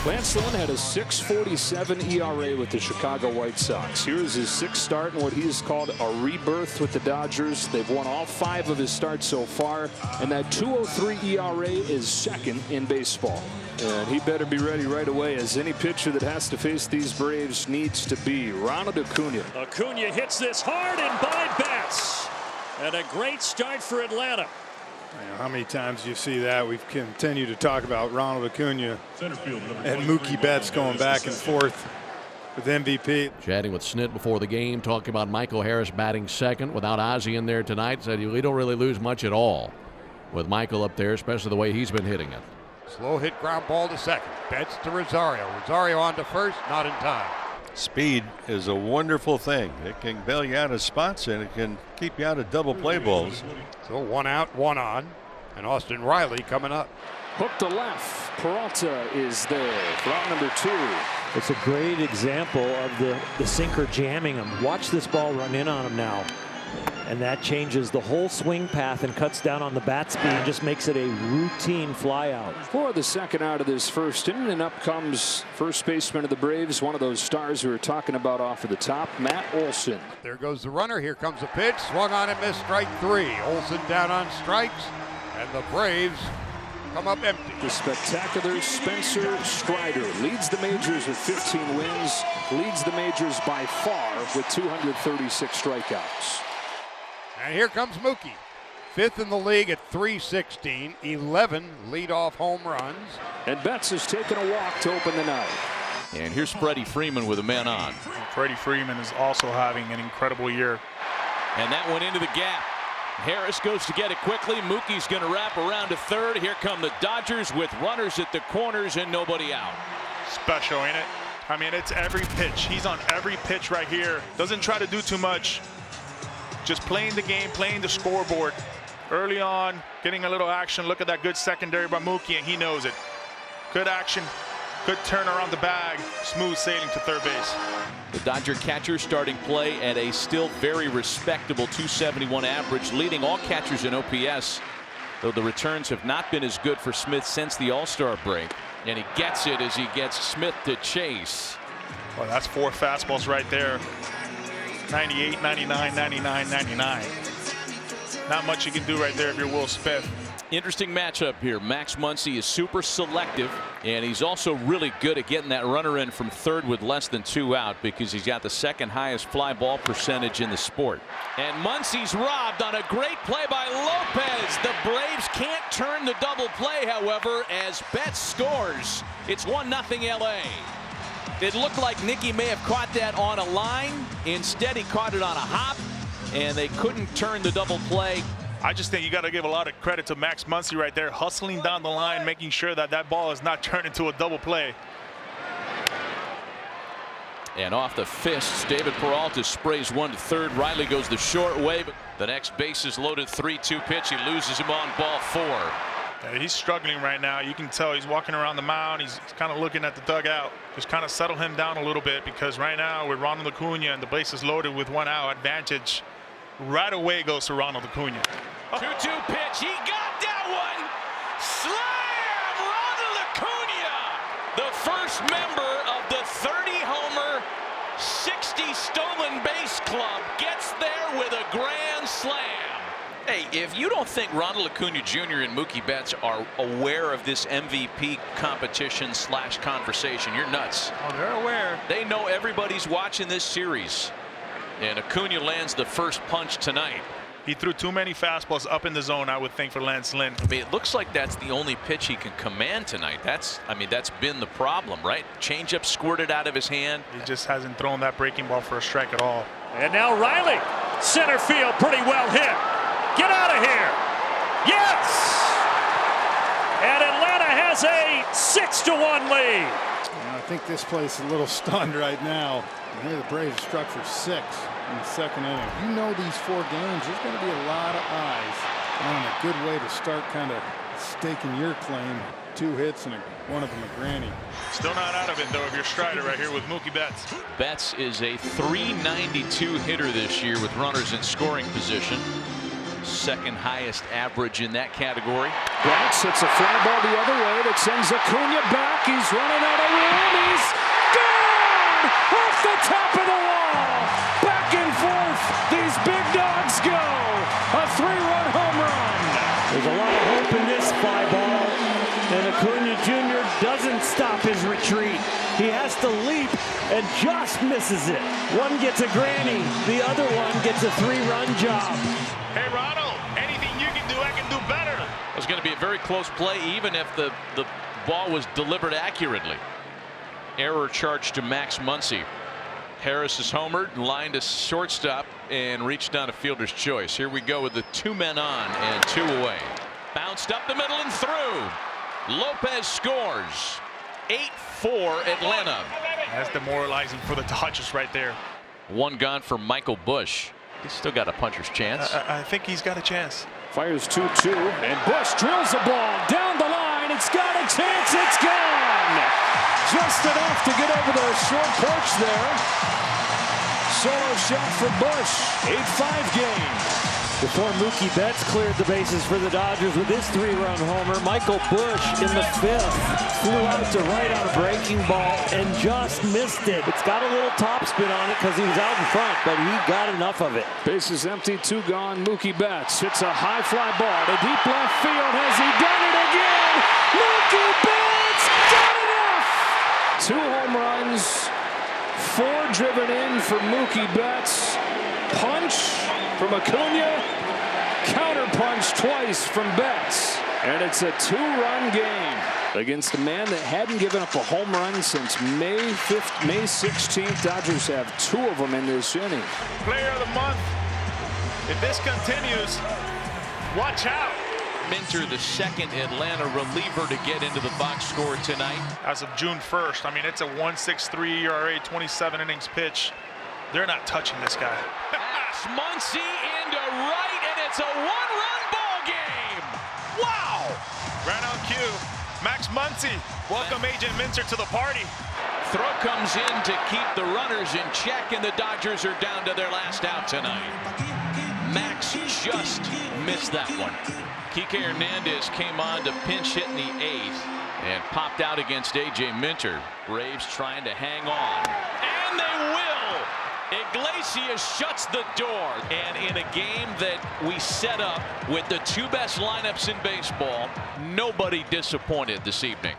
Lance Lynn had a 6.47 ERA with the Chicago White Sox. Here's his sixth start in what he has called a rebirth with the Dodgers. They've won all 5 of his starts so far, and that 2.03 ERA is second in baseball. And he better be ready right away, as any pitcher that has to face these Braves needs to be. Ronald Acuna. Acuna hits this hard and by Betts. And a great start for Atlanta. How many times do you see that? We've continued to talk about Ronald Acuna and Mookie Betts going back and forth with MVP. Chatting with Snit before the game, talking about Michael Harris batting second without Ozzie in there tonight. Said we don't really lose much at all with Michael up there, especially the way he's been hitting it. Slow hit ground ball to second. Betts to Rosario. Rosario on to first, not in time. Speed is a wonderful thing. It can bail you out of spots, and it can keep you out of double play balls. So 1 out, 1 on, and Austin Riley coming up. Hook to left. Peralta is there for out number 2. It's a great example of the sinker jamming him. Watch this ball run in on him now. And that changes the whole swing path and cuts down on the bat speed and just makes it a routine fly out. For the second out of this first inning, and up comes first baseman of the Braves, one of those stars we were talking about off of the top, Matt Olson. There goes the runner. Here comes the pitch. Swung on and missed, strike 3. Olson down on strikes, and the Braves come up empty. The spectacular Spencer Strider leads the majors with 15 wins, leads the majors by far with 236 strikeouts. And here comes Mookie. 5th in the league at 316, 11 leadoff home runs. And Betts has taken a walk to open the night. And here's Freddie Freeman with a man on. Freddie Freeman is also having an incredible year. And that went into the gap. Harris goes to get it quickly. Mookie's going to wrap around to third. Here come the Dodgers with runners at the corners and nobody out. Special, ain't it? I mean, it's every pitch. He's on every pitch right here. Doesn't try to do too much. Just playing the game, playing the scoreboard. Early on, getting a little action. Look at that good secondary by Mookie, and he knows it. Good action, good turn around the bag, smooth sailing to third base. The Dodger catcher starting play at a still very respectable 271 average, leading all catchers in OPS, though the returns have not been as good for Smith since the All-Star break. And he gets it as he gets Smith to chase. Well, that's 4 fastballs right there. 98, 99, 99, 99. Not much you can do right there if you're Will Smith. Interesting matchup here. Max Muncy is super selective, and he's also really good at getting that runner in from third with less than 2 out, because he's got the second highest fly ball percentage in the sport. And Muncy's robbed on a great play by Lopez. The Braves can't turn the double play, however, as Betts scores. It's 1-0 LA. It looked like Nicky may have caught that on a line. Instead, he caught it on a hop, and they couldn't turn the double play. I just think you got to give a lot of credit to Max Muncy right there, hustling down the line, making sure that that ball is not turned into a double play. And off the fists, David Peralta sprays one to third. Riley goes the short way, but the next base is loaded. 3-2 pitch. He loses him on ball 4. Yeah, he's struggling right now. You can tell he's walking around the mound. He's kind of looking at the dugout. Just kind of settle him down a little bit, because right now with Ronald Acuna and the base is loaded with 1 out, advantage right away goes to Ronald Acuna. 2-2 pitch. He got that one. Slam! Ronald Acuna, the first member of the 30-homer, 60 stolen base club, gets there with a grand slam. Hey, if you don't think Ronald Acuna Jr. and Mookie Betts are aware of this MVP competition / conversation, you're nuts. Oh, they're aware. They know everybody's watching this series. And Acuna lands the first punch tonight. He threw too many fastballs up in the zone, I would think, for Lance Lynn. I mean, it looks like that's the only pitch he can command tonight. That's been the problem, right? Changeup squirted out of his hand. He just hasn't thrown that breaking ball for a strike at all. And now Riley, center field, pretty well hit. Get out of here. Yes! And Atlanta has a 6-1 lead. I think this place is a little stunned right now. And here the Braves struck for 6 in the second inning. You know these 4 games, there's going to be a lot of eyes on a good way to start kind of staking your claim. 2 hits and one of them a granny. Still not out of it, though, if you're Strider right here with Mookie Betts. Betts is a .392 hitter this year with runners in scoring position. second highest average in that category. Bronx hits a fly ball the other way that sends Acuna back. He's running out of room. He's gone off the top of the wall. Back and forth. These big dogs go. A 3-run home run. There's a lot of hope in this fly ball. And Acuna Jr. doesn't stop his retreat. He has to leap and just misses it. One gets a granny. The other one gets a 3-run job. Hey, Ronald, anything you can do, I can do better. It was going to be a very close play, even if the ball was delivered accurately. Error charge to Max Muncy. Harris is homered, lined to shortstop, and reached down a fielder's choice. Here we go with the 2 men on and 2 away. Bounced up the middle and through. Lopez scores. 8-4 Atlanta. That's demoralizing for the Dodgers right there. 1 gone for Michael Busch. He's still got a puncher's chance. I think he's got a chance. Fires 2-2, and Busch drills the ball down the line. It's got a chance. It's gone. Just enough to get over the short porch there. Solo shot for Busch. 8-5 game. Before Mookie Betts cleared the bases for the Dodgers with his 3-run homer, Michael Busch in the 5th flew out to right on a breaking ball and just missed it. It's got a little topspin on it because he was out in front, but he got enough of it. Bases empty, 2 gone. Mookie Betts hits a high fly ball to deep left field. Has he done it again? Mookie Betts got enough! 2 home runs, 4 driven in for Mookie Betts. Punch from Acuna, counter punch twice from Betts, and it's a 2-run game against a man that hadn't given up a home run since May 16th. Dodgers have 2 of them in this inning. Player of the month. If this continues, watch out. Minter, the second Atlanta reliever to get into the box score tonight. As of June 1st, I mean, it's a 1.63 ERA, 27 innings pitch. They're not touching this guy. Muncy into right, and it's a 1-run ball game. Wow! Right on cue. Max Muncy. Welcome Agent Minter to the party. Throw comes in to keep the runners in check, and the Dodgers are down to their last out tonight. Max just missed that one. Kike Hernandez came on to pinch hit in the 8th and popped out against A.J. Minter. Braves trying to hang on, and they will. Iglesias shuts the door, and in a game that we set up with the 2 best lineups in baseball, nobody disappointed this evening.